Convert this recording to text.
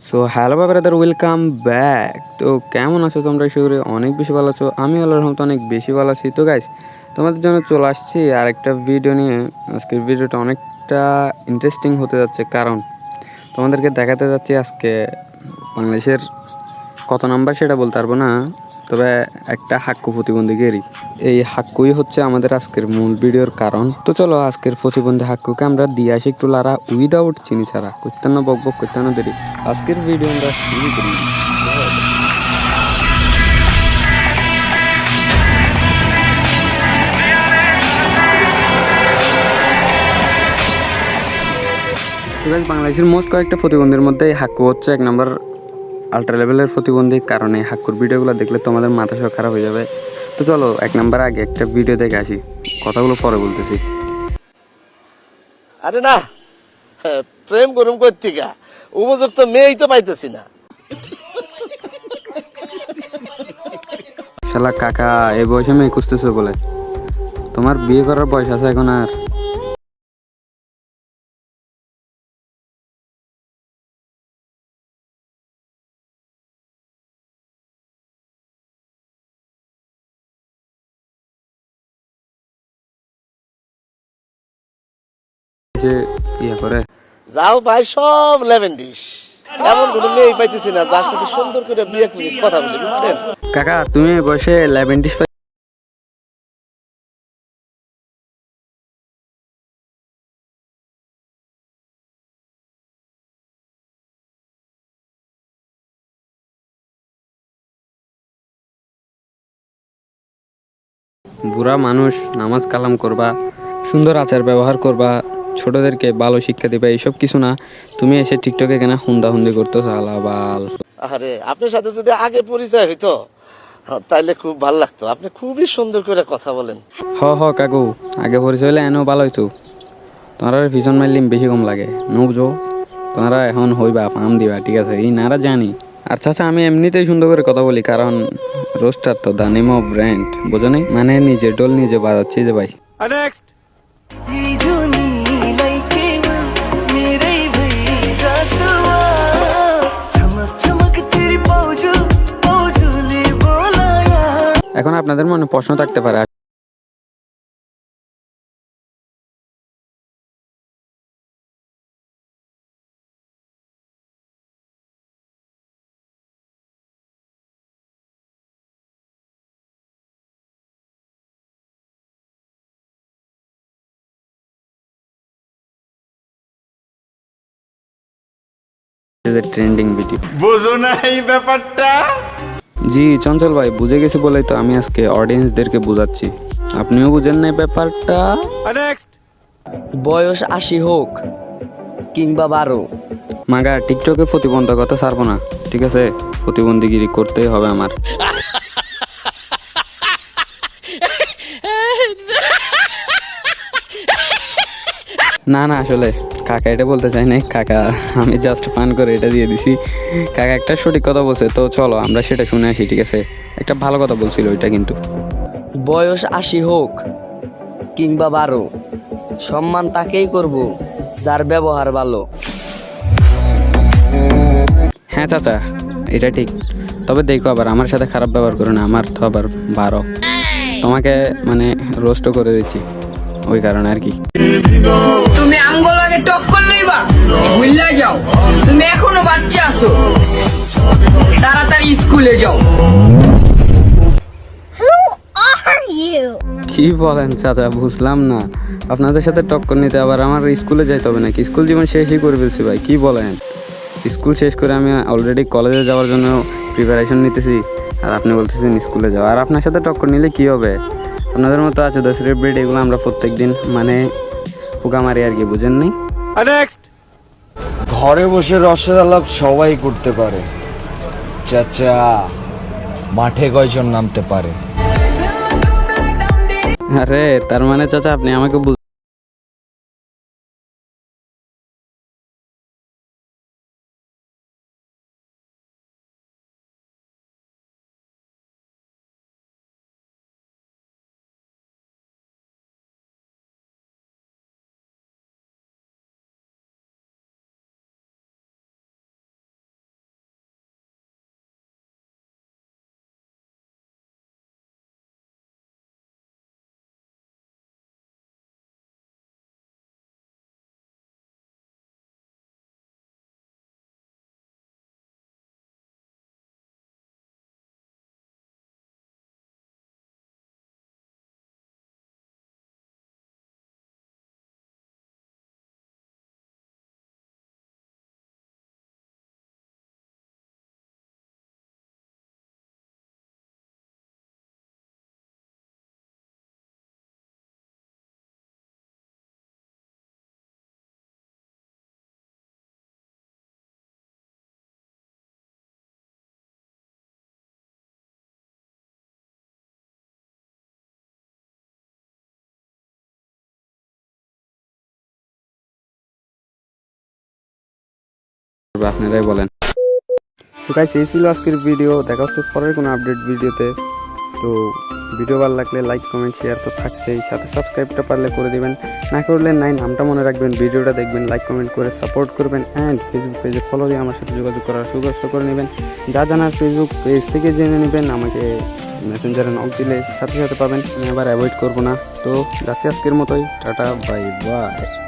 So hello brother, welcome back. তো কেমন আছো তোমরা? শিওরে অনেক বেশি ভালো আছো। আমি আল্লাহর রহমতে অনেক বেশি ভালো আছি। তো গাইস, তোমাদের জন্য চলে আসছি আর একটা ভিডিও নিয়ে। আজকের ভিডিওটা অনেকটা ইন্টারেস্টিং হতে যাচ্ছে, কারণ তোমাদেরকে দেখাতে যাচ্ছি আজকে বাংলাদেশের কত নাম্বার সেটা বলতে পারবো না, তবে একটা হাক্কু প্রতিবন্ধীদেরই। এই হাক্কুই হচ্ছে আমাদের আজকের মূল ভিডিওর কারণ। তো চলো আজকের প্রতিবন্ধী হাক্কুকে আমরা দিয়ে আসি একটু লারা উইদাউট চিনি ছাড়া। করতে না বক বক, করতে না দেরি, আজকের ভিডিও আমরা শুরু করি। তো গাইস, বাংলাদেশের মোস্ট কয়েকটা প্রতিবন্ধীর মধ্যে এই হাক্কু হচ্ছে এক নম্বর আল্ট্রা লেভেলের প্রতিবন্ধী। কারণে হাক্কুর ভিডিওগুলো দেখলে তোমাদের মাথা সব খারাপ হয়ে যাবে। তো চলো এক নাম্বার আগে একটা ভিডিও দেখে আসি, কথাগুলো পরে বলতেছি। আরে না, প্রেম করুম কর্তিকা উপযুক্ত মেয়েই তো পাইতেছি না। শালা কাকা, এই বয়সে মেয়ে খুঁজতেছে বলে? তোমার বিয়ে করার বয়স আছে এখন আর? সে ইয়ে করে। যাও ভাই সব লেভেন্ডিস, এমন কোনো মেয়েই পাইতেছি না যার সাথে সুন্দর করে 2-1 মিনিট কথা বলি, বুঝছেন? কাকা, তুমি এই বয়সে ল্যাবেন্ডিস বুড়া মানুষ, নামাজ কালাম করবা, সুন্দর আচার ব্যবহার করবা, ছোটদেরকে ভালো শিক্ষা দিবা, এইসব কিছু না। তুমি এসে টিকটকে কেনা হুন্দাহুন্দি করতেছো আলাবাল। আরে আপনার সাথে যদি আগে পরিচয় হইতো তাইলে খুব ভালো লাগতো। আপনি খুবই সুন্দর করে কথা বলেন। হ হ কাকু, আগে পরিচয় হইলে এনেও ভালো হইতো। তোমরা পিছন মারলিম বেশি কম লাগে, নো বুঝো? তোমরা এখন হইবা পাম দিবা, ঠিক আছে? এই নারা জানি। আচ্ছা আচ্ছা, আমি এমনিতেই সুন্দর করে কথা বলি, কারণ রোস্টার তো দা নেম অফ ব্র্যান্ড, বোঝো নি? মানে নিজে ডোল নিজে বাজাচ্ছি যে ভাই। এখন আপনাদের মনে প্রশ্ন থাকতে পারে, ট্রেন্ডিং ভিডিও বোঝো না এই ব্যাপারটা। জি চঞ্চল ভাই, বুঝে গেছি বলেই তো আমি আজকে অডিয়েন্সদেরকে বোঝাচ্ছি। আপনিও বুঝেন না এই ব্যাপারটা? বয়স 80 হোক কিংবা 12, মাগা টিকটকে প্রতিবন্ধকতা ছাড়বো না, ঠিক আছে? প্রতিবন্ধীগিরি করতেই হবে আমার। না না, আসলে কাকা এটা বলতে চাই নাই কাকা, আমি জাস্ট ফান করে এটা দিয়ে দিছি। কাকা একটা সঠিক কথা বলছে, তো চলো আমরা সেটা শুনে আসি, ঠিক আছে? একটা ভালো কথা বলছিল ওইটা, কিন্তু বয়স 80 হোক কিংবা 12, সম্মান তাকেই করব যার ব্যবহার ভালো। হ্যাঁ চাচা, এটা ঠিক। তবে দেখো, আবার আমার সাথে খারাপ ব্যবহার করো না, আমার তো আবার 12। তোমাকে মানে রোস্ট করে দিচ্ছি, ওই কারণে আর কি। তুমি আঙ্গলাকে টপ করলেই বা ভুললা যাও, তুমি এখনো বাচ্চা আছো, তাড়াতাড়ি স্কুলে যাও। কি বলেন চাচা, বুঝলাম না। আপনাদের সাথে টক্কর নিতে আবার আমার স্কুলে যাইতে হবে নাকি? স্কুল জীবন শেষই করে ফেলছি ভাই, কি বলেন? স্কুল শেষ করে আমি অলরেডি কলেজে যাওয়ার জন্য প্রিপারেশন নিতেছি, আর আপনি বলতেছেন স্কুলে যাওয়া। আর আপনার সাথে টক্কর নিলে কি হবে? আপনাদের মতো আছে দশ ব্রিড, এগুলো আমরা প্রত্যেক দিন মানে পোকা মারি আর কি, বুঝেন নি? ঘরে বসে রসের আলাপ সবাই করতে পারে, চাচা মাঠে কয়জন নামতে পারে? আরে তার মানে চাচা আপনি আমাকে আপনারাই বলেন। তো গাইস এই ছিল আজকের ভিডিও, দেখা হচ্ছে পরের কোনো আপডেট ভিডিওতে। তো ভিডিও ভালো লাগলে লাইক কমেন্ট শেয়ার তো থাকছেই, সাথে সাবস্ক্রাইবটা পারলে করে দিবেন, না করলে নাই নামটা মনে রাখবেন, ভিডিওটা দেখবেন, লাইক কমেন্ট করে সাপোর্ট করবেন অ্যান্ড ফেসবুক পেজে ফলো দিয়ে আমার সাথে যোগাযোগ করার সুব্যবস্থা করে নেবেন। যা জানার ফেসবুক পেজ থেকে জেনে নেবেন, আমাকে মেসেঞ্জারে নক দিলে সাথে সাথে পাবেন, আমি আবার অ্যাভয়েড করবো না। তো যাচ্ছি আজকের মতোই, টাটা বাই বাই।